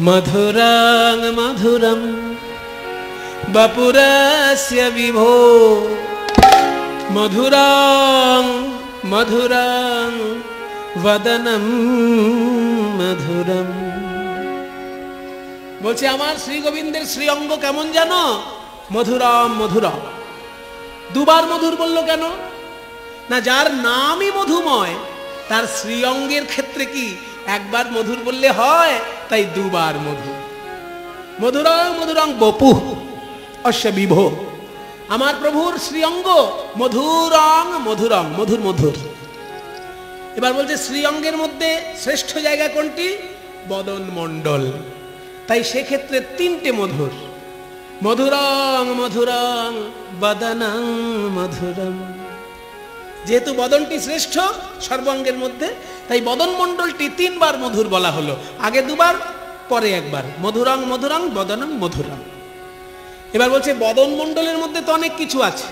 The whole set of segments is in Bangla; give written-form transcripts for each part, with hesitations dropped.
मधुरं मधुरं वपुरस्य विभो मधुरं मधुरं वदनं मधुरम। বলছে আমার শ্রী গোবিন্দের শ্রী অঙ্গ কেমন জানো? মধুরম মধুরম। দুবার মধুর বলল কেন? না, যার নামই মধুময় তার শ্রী অঙ্গের ক্ষেত্রে কি একবার মধুর বললে হয়? তাই দুবার মধুর। মধুরং মধুরং বপু অশ্য বিভো, আমার প্রভুর শ্রীঅঙ্গ মধুরং মধুরং, মধুর মধুর। এবার বলছে শ্রীঅঙ্গের মধ্যে শ্রেষ্ঠ জায়গা কোনটি? বদন মণ্ডল। তাই সেক্ষেত্রে তিনটে মধুর, মধুরং মধুরং বদনং মধুরম। যেহেতু বদনটি শ্রেষ্ঠ সর্বাঙ্গের মধ্যে, তাই বদন মণ্ডলটি তিনবার মধুর বলা হলো, আগে দুবার পরে একবার। মধুরং মধুরং বদনং মধুরং। এবার বলছে বদন মণ্ডলের মধ্যে তো অনেক কিছু আছে,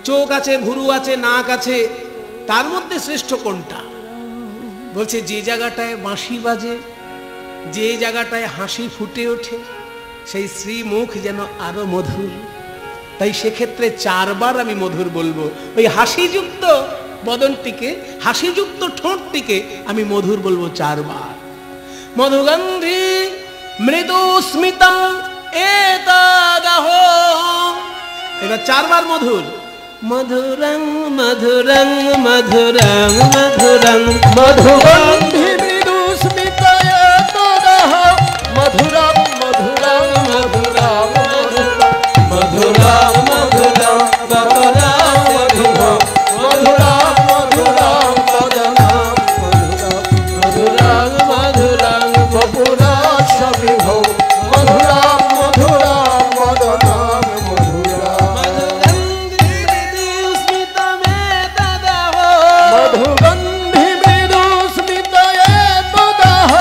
চোখ আছে, ভুরু আছে, নাক আছে, তার মধ্যে শ্রেষ্ঠ কোনটা? বলছে যে জায়গাটায় বাঁশি বাজে, যে জায়গাটায় হাসি ফুটে ওঠে, সেই শ্রীমুখ যেন আরো মধুর। তাই সেক্ষেত্রে চারবার আমি মধুর বলবো। ওই হাসিযুক্ত বদনটিকে, হাসিযুক্ত ঠোঁটটিকে আমি মধুর বলবো চারবার। মধুগন্ধি মৃদু স্মিতম এতদাহো, এবার চারবার মধুর। মধুরং মধুরং মধুরং মধুরং মধুগন্ধি মৃদু স্মিত এতদাহো মধুরং মধুরং মধুরং মধুরং মধুরং বদনং মধুরং মধুরং মধুরং বদনং মধুরং মধুরং বপুরস্য বিভো মধুরং মধুরং বদনং মধুরং। মধুগন্ধি মৃদু স্মিত এতদাহ মধুগন্ধি মৃদু স্মিত এতদাহ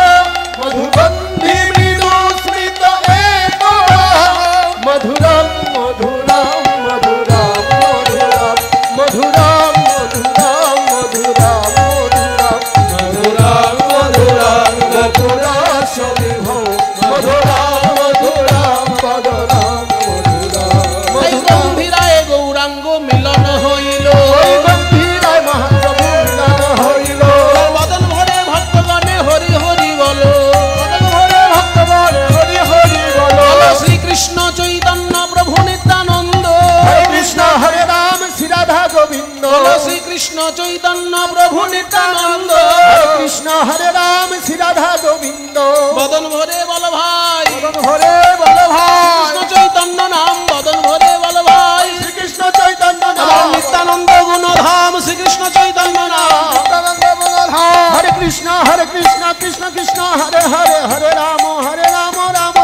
মধুরং মধুরং মধুরং মধুরং মধুরং মধুরং মধুরং মধুরং মধুরং বপুরস্য বিভো মধুরং মধুরং বদনং মধুরং। গম্ভীরায় গৌরাঙ্গ মিলন হইল, গম্ভীরায় মহাপ্রভু মিলন হইল। বদন ভরে ভক্তগণে হরি হরি বলো, বদন ভরে ভক্তগণে হরি হরি বলো। শ্রীকৃষ্ণ চৈতন্য প্রভু নিত্যানন্দ, হরে কৃষ্ণ হরে রাম শ্রী রাধা গোবিন্দ। শ্রীকৃষ্ণ চৈতন্য প্রভু নিত্যানন্দ, হরে কৃষ্ণ হরে রাম শ্রী রাধা গোবিন্দ। বদন ভরে বল ভাই, বদন ভরে বল ভাই, কৃষ্ণ চৈতন্য নাম বদন ভরে বল ভাই। শ্রীকৃষ্ণ চৈতন্য নাম নিত্যানন্দ গুণধাম, শ্রীকৃষ্ণ চৈতন্য নাম নিত্যানন্দ গুণধাম। হরে কৃষ্ণ কৃষ্ণ কৃষ্ণ হরে হরে, হরে রাম রাম